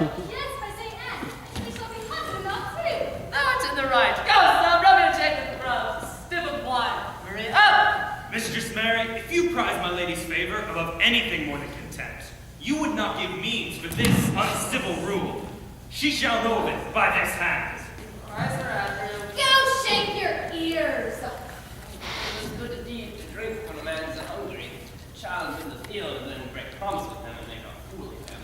Yes, by St. Anne. They shall be hot enough too. Thou in the right. Go, son, rub your cheek with the rose. Stiff of wine, Marie. Up! Mistress Mary, if you prize my lady's favor above anything more than contempt, you would not give means for this uncivil rule. She shall know of it by this hand. Prize her Andrew. Go shake your ears. It is good indeed to drink when a man's hungry, to challenge in the field and then break promise with him and make a fool of him.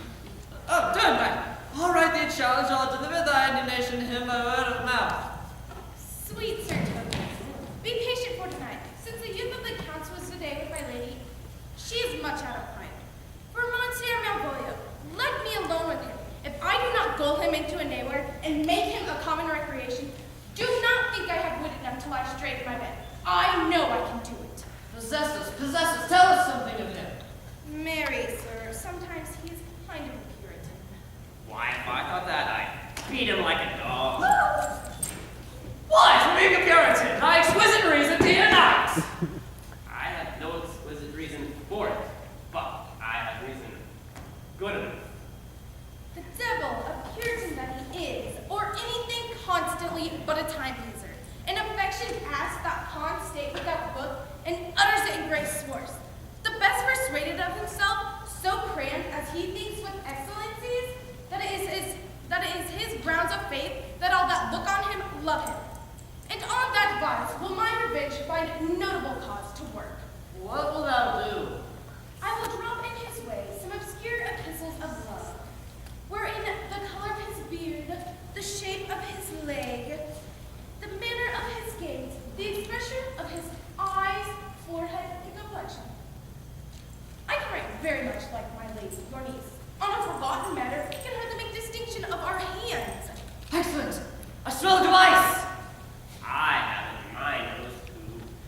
Oh, don't mind. I'll write thee a challenge. I'll deliver thy indignation to him by word of mouth. Sweet Sir Toby, be patient for tonight. Since the youth of the Count's was today with my lady, she is much out of mind. For Monsieur Malvolio, let me alone with him. If I do not gull him into a neighbor and make him a common recreation, do not think I have wit enough to lie straight in my bed. I know I can do it. Possess us, tell us something of him. Marry, sir, sometimes he is kind of a Puritan. Why, if I thought that, I'd beat him like a dog. Why, for being a Puritan, thy exquisite reason to unite. I have no exquisite reason for it, but I have reason good enough. The devil, a Puritan that he is, or anything constantly but a time pleaser, an affectioned ass that pawns state without book and utters it in great swarce. The best persuaded of himself, so crammed as he thinks with excellencies, that it is his grounds of faith that all that look on him love him. And on that wise will my revenge find notable cause to work. What will thou do? I will drop in his way some obscure epistles of love, wherein the color of his beard, the shape of his leg, the manner of his gaze, the expression of his eyes, forehead, and complexion. I can write very much like my lady, your niece. On a forgotten matter, we can hardly make distinction of our hands. Excellent. A swell device. I have in mind those two.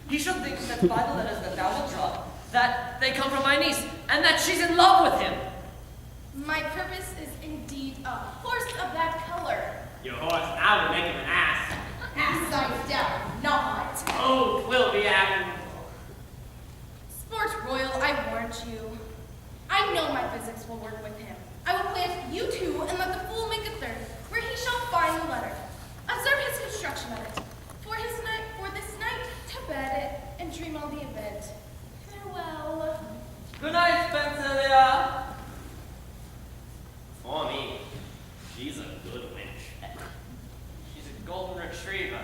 He shall think that by the letters that thou wilt draw, that they come from my niece, and that she's in love with him. My purpose is indeed a horse of that color. Your horse now would make him an ass. Ass sides down, not. Oh, 'twill be admirable. Sport Royal, I warrant you. I know my physics will work with him. I will plant you two and let the fool make a third, where he shall find the letter. Observe his construction of it. For this night, to bed and dream on the event. Farewell. Good night, Spencelia. For me, she's a good wench. She's a golden retriever.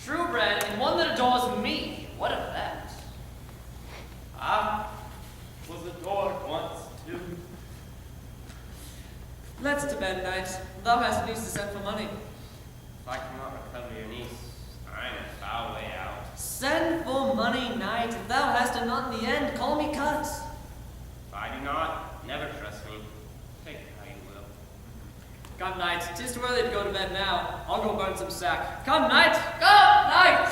True bred, and one that adores me. What of that? Ah, was adored once too. Let's to bed, knight. Thou hast needs to send for money. If I cannot recover your niece, I am a foul way out. Send for money, knight. If thou hast it not in the end, call me cut. If I do not, never trust me. Take it how you will. Come, knight. 'Tis too early to go to bed now. I'll go burn some sack. Come, knight. Come, knight.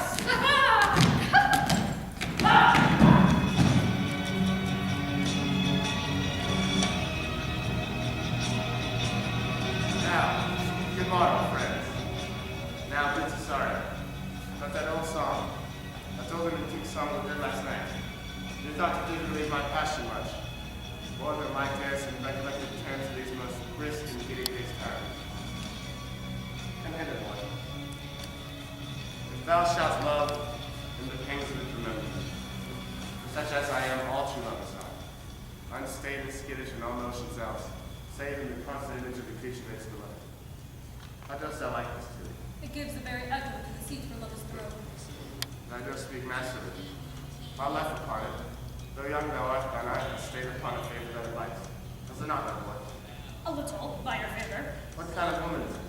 Now, good morning, friends. Now, good to sorry. But that old song, I told them to take song with her last night. They thought it didn't relieve my passion much. More than my tears and recollected terms of these most brisk and giddy-paced times. And end it one. If thou shalt love, then the pangs of it remember. For such as I am, all true lovers are. Unstaid and skittish in all notions else, save in the constant image of the creature that is beloved. How dost thou like this, Tilly? It gives a very echo to the seat where love is thrown. Thou dost speak masterly. My life upon it, though young thou art, thine eye hast stayed upon a favor that it likes. Does it not, my boy? A little, by your favor. What kind of woman is it?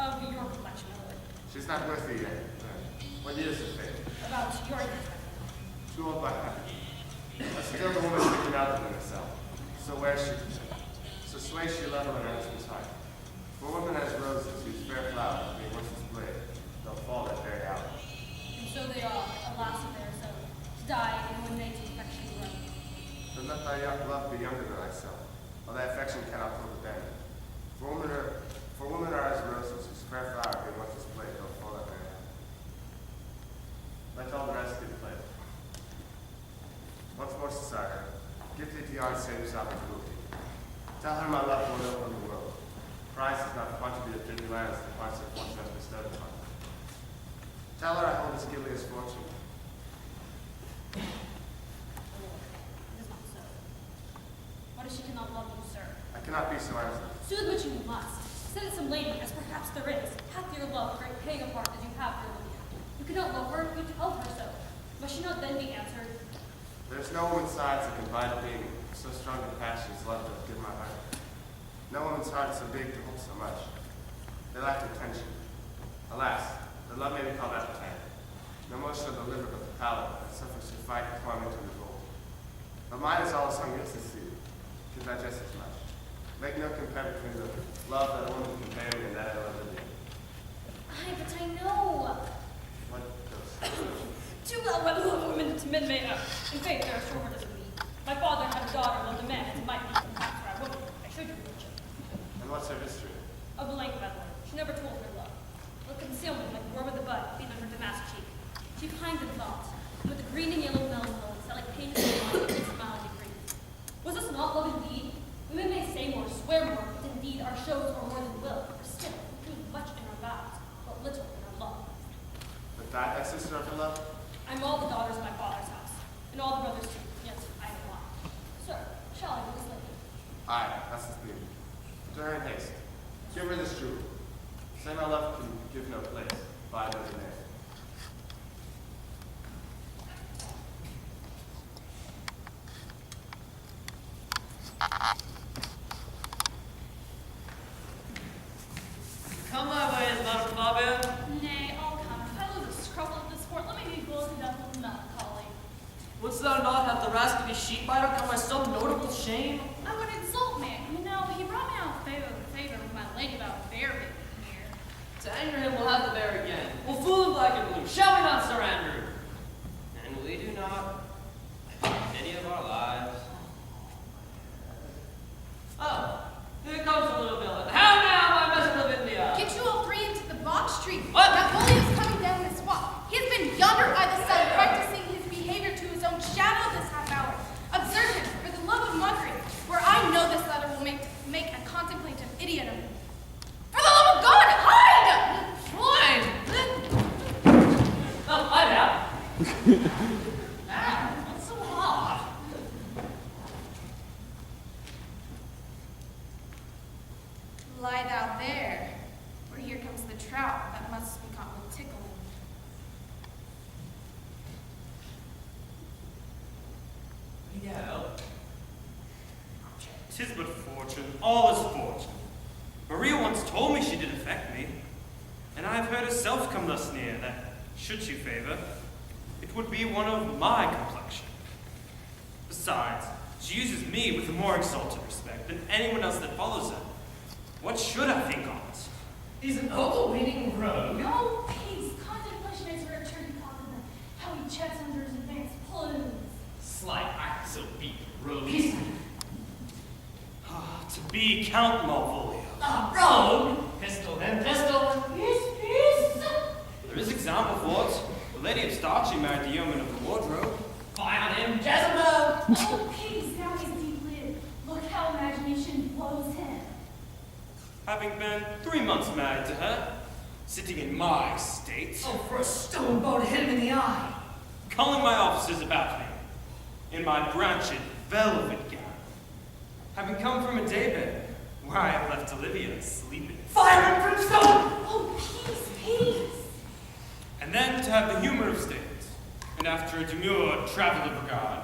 Of your complexion, I would. She's not worth thee yet. What is her fate? About your age. Too old by half. But still the woman sticking out within herself. So where she so sway she level in her husband's heart. For woman as roses whose fair flowers being once displayed, they'll fall that very hour. And so they are, alas, of their own, to die in one native affection grow. But let thy young love be younger than thyself, while thy affection cannot pull the bend. For women are as roses whose fair flower being once displayed, they'll fall that very hour. Let all the rest be played. Once more, Cesare, give thee to yon same sovereign cruelty. Tell her my love will open the world. price is not the quantity of dirty lands the parts of fortune has bestowed upon her. Tell her I hold as Gilly as fortune. It is not so. What if she cannot love you, sir? I cannot be so answered. Soothe which you must. Send some lady, as perhaps there is, hath your love great paying a part as you have your Olivia. You cannot love her, you tell her so. Must she not then be answered? There is no woman's sides that can bind a being so strong in passion as love doth give my heart. No woman's heart is so big to hold so much. They lack attention. Alas, the love may be called appetite. No motion of the liver but the palate that suffers to fight and torment and revolt. But mine is all as hungry as the sea, can digest as much. Make no compare between the love that a woman can pay me and that I love Lydia. Aye, but I know. What goes? Too well what love women to men may know. In faith, there are stronger than me. My father had a daughter, well, the man, as might be perhaps for a woman. I should your worship. And what's her history? A blank, my lord. She never told her love. A concealment like worm of the bud, beat on her damask cheek. She pined in thought, and with the green and yellow melancholy that like pain in the mind and smile degree. Was this not love indeed? Women may say more, swear more, but indeed our shows are more than will. For still, we do much in our vows, but little in our love. But that sister of her love? I'm all the daughters of my father's house, and all the brothers too. Yes, I am one. Sir, shall I do this lady? Aye, that's the theme. To her in haste. Give her this jewel. Say my love can give no place, by no name. Come my way, Madame Fabio. Nay, I'll come. If I lose a scruple of this sport, let me be boiled to death with melancholy. Wouldst thou not have the rascally sheep-biter come by some notable shame? I would insult me. You know, he brought me out of favor with my lady about bear bacon here. To anger him, we'll have the bear again. We'll fool him black and blue, shall we not, Sir Andrew? And we do not any of our lives. Oh, here comes the little villain. How now, my messer of India? Get you all three into the box tree. What? That bully is coming down this walk. He has been yonder by the sun, practicing his behavior to his own shadow this half hour. Observe him, for the love of mockery, where I know this letter will make a contemplative idiot of him. For the love of God, hide! Fine. Oh, I now. Ah, what's so hard? Lie thou there, for here comes the trout that must be caught with tickling. Yeah. 'Tis but fortune, all is fortune. Maria once told me she did affect me, and I have heard herself come thus near, that, should she favor, it would be one of my complexion. Besides, she uses me with a more exalted respect than anyone else that follows her. What should I think on it? He's an overweening rogue. No, peace. Contemplation is her eternity confident. How he checks under his advanced plumes. Sly act so beat rogue. To be Count Malvolio. Rogue! Pistol then, pistol. Peace. There is example for it. The Lady of Starchy married the yeoman of the wardrobe. Fire on him, Jezebel! Oh, peace. Now he's deep lived. Look how imagination blows him. Having been 3 months married to her, sitting in my estate, Oh, for a stone bow to hit him in the eye. calling my officers about me, in my branched velvet gown, having come from a daybed, where I have left Olivia sleeping, Fire and brimstone! Oh, peace. and then to have the humor of state, and after a demure travel of regard,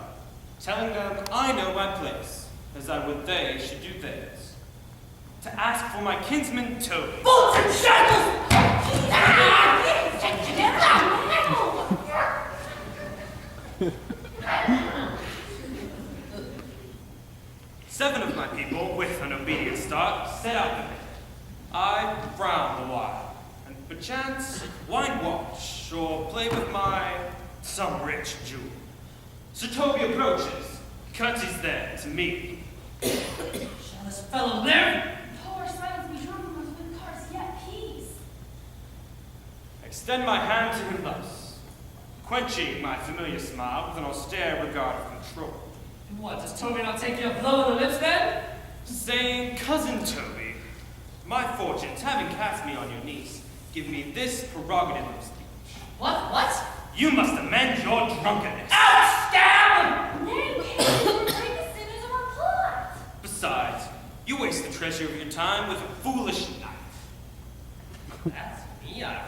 telling them I know my place, as I would they should do theirs, to ask for my kinsman Toby. Bolts and shackles! Seven of my people, with an obedient start, set out with me. I frowned the while, and perchance wine watch, or play with some rich jewel. Sir Toby approaches, curtsies there to me. Shall this fellow live? Poor silence be drunk with good cars, yet peace. I extend my hand to him thus, quenching my familiar smile with an austere regard of control, What, does Toby not take you a blow on the lips then? saying, Cousin Toby, My fortunes, having cast me on your niece, give me this prerogative of speech. What? You must amend your drunkenness. Out, scam! Nay, Page, we're breaking the sinners of our plot. Besides, you waste the treasure of your time with a foolish knight. That's me, I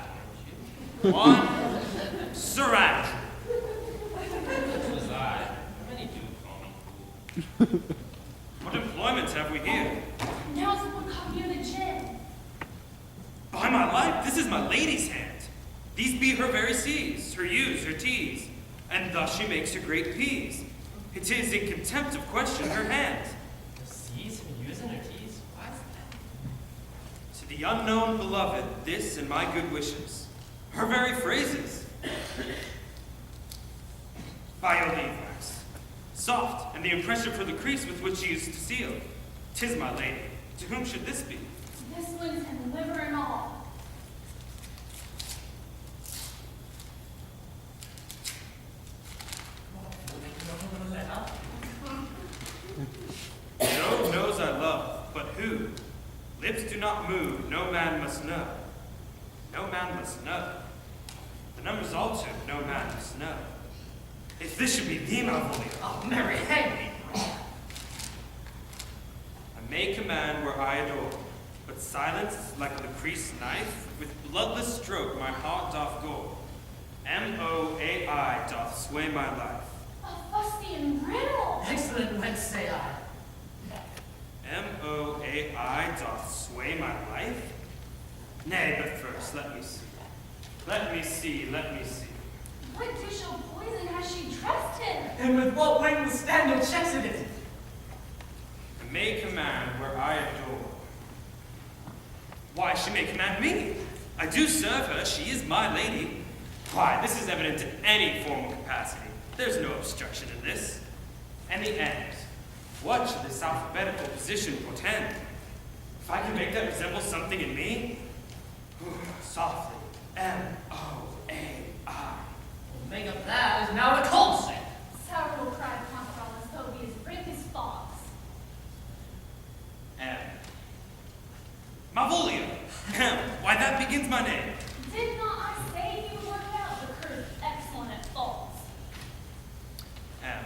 warned you. One, Sir Andrew. Which was I. Many do call me fool. What employments have we here? Now's the one copy of the gin. By my life, this is my lady's hand. These be her very C's, her U's, her T's, and thus she makes her great P's. It is in contempt of question her hand. The C's, her U's, and her T's? Why is that? To the unknown beloved, this and my good wishes. Her very phrases. By your leave, Max. Soft, and the impression for the crease with which she used to seal. 'Tis my lady. To whom should this be? This one's him, liver and all. No knows I love, but who? Lips do not move, no man must know. No man must know. The numbers altered, no man must know. If this should be thee, Malvolio, Oh, Mary, hang me. I may command where I adore, but silence, like a creased knife, with bloodless stroke my heart doth gore. M-O-A-I doth sway my life. A fustian riddle. Excellent, whence say I. M-O-A-I doth sway my life? Nay, but first, let me see. Let me see. What dish of poison has she dressed him? And with what wings Daniel checks it? I may command where I adore. Why, she may command me. I do serve her, she is my lady. Why, this is evident in any formal capacity. There's no obstruction in this. And the end. What should this alphabetical position portend? If I can make that resemble something in me, softly, M-O-A-I. Well, make up that is now a cold set. Sourdough cried Conqueral's Toby as rank as fox. M. Malvolio. M. Why, that begins my name. Did not I say he would work it out? The curse excellent at faults. M.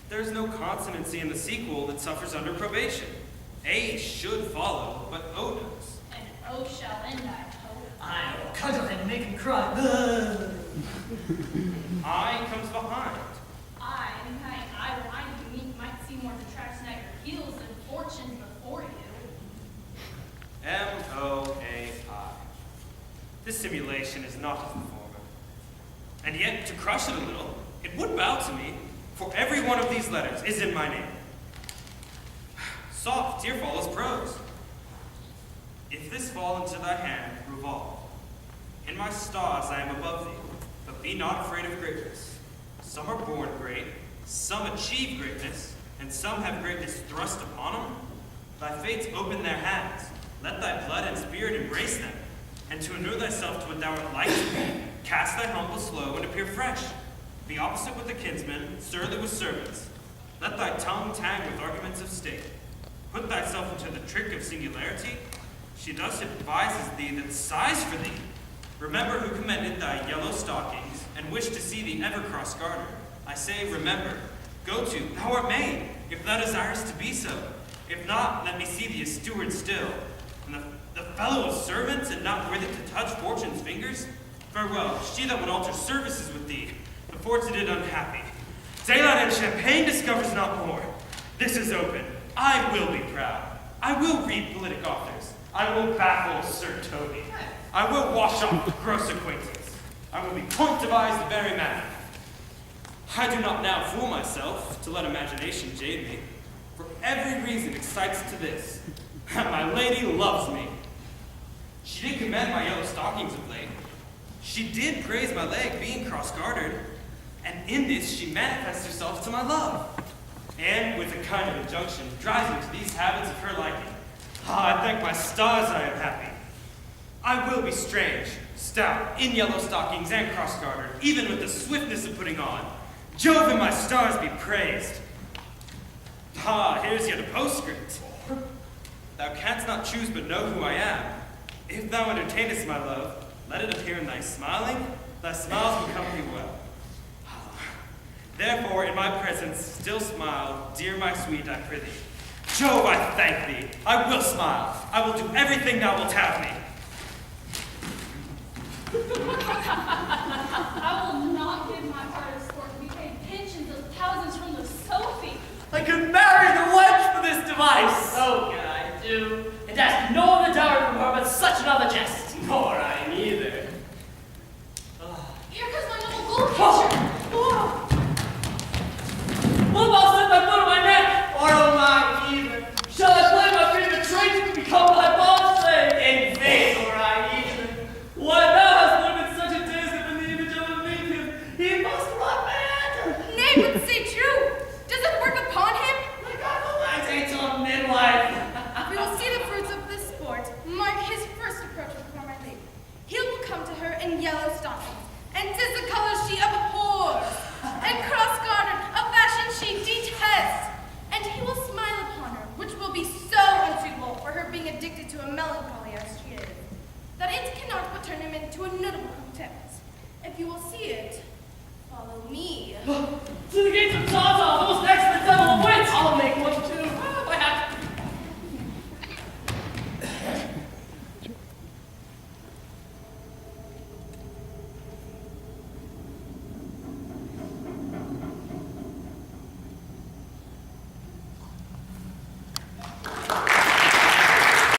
There's no consonancy in the sequel that suffers under probation. A should follow, but O does. And O shall end, I hope. I will cuddle and make him cry. I comes behind. I remind you, you might see more detraction at your heels than fortunes before you. M-O-A-I. This simulation is not as the former. And yet, to crush it a little, it would bow to me, for every one of these letters is in my name. Soft, here follows prose. If this fall into thy hand, revolve. In my stars I am above thee, but be not afraid of greatness. Some are born great, some achieve greatness, and some have greatness thrust upon them. Thy fates open their hands. Let thy blood and spirit embrace them, and to inure thyself to what thou art like to be, cast thy humble slow and appear fresh. Be opposite with the kinsman, surly with servants. Let thy tongue tang with arguments of state. Put thyself into the trick of singularity. She thus advises thee that sighs for thee. Remember who commended thy yellow stockings, and wished to see thee ever cross-gartered. I say, remember. Go to, thou art made, if thou desirest to be so. If not, let me see thee a steward still. And the fellow of servants, and not worthy to touch fortune's fingers? Farewell, she that would alter services with thee, the fortunate unhappy. Daylight and champagne discovers not more. This is open. I will be proud. I will read politic authors. I will baffle Sir Toby. I will wash off gross acquaintance. I will be punctivized the very man. I do not now fool myself to let imagination jade me, for every reason excites to this. My lady loves me. She did commend my yellow stockings of late. She did praise my leg being cross-gartered, and in this she manifests herself to my love. And with a kind of injunction, drives me to these habits of her liking. I thank my stars I am happy. I will be strange, stout, in yellow stockings and cross-gartered, even with the swiftness of putting on. Jove and my stars be praised. Here's yet a postscript. Thy Thou canst not choose but know who I am. If thou entertainest my love, let it appear in thy smiling, thy smiles will come thee well. Therefore, in my presence, still smile, dear my sweet, I prithee. Jove, I thank thee. I will smile. I will do everything thou wilt have me. I will not give my heart a sport to be paid pensions of thousands from the Sophie. I could marry the wench for this device. Oh, God.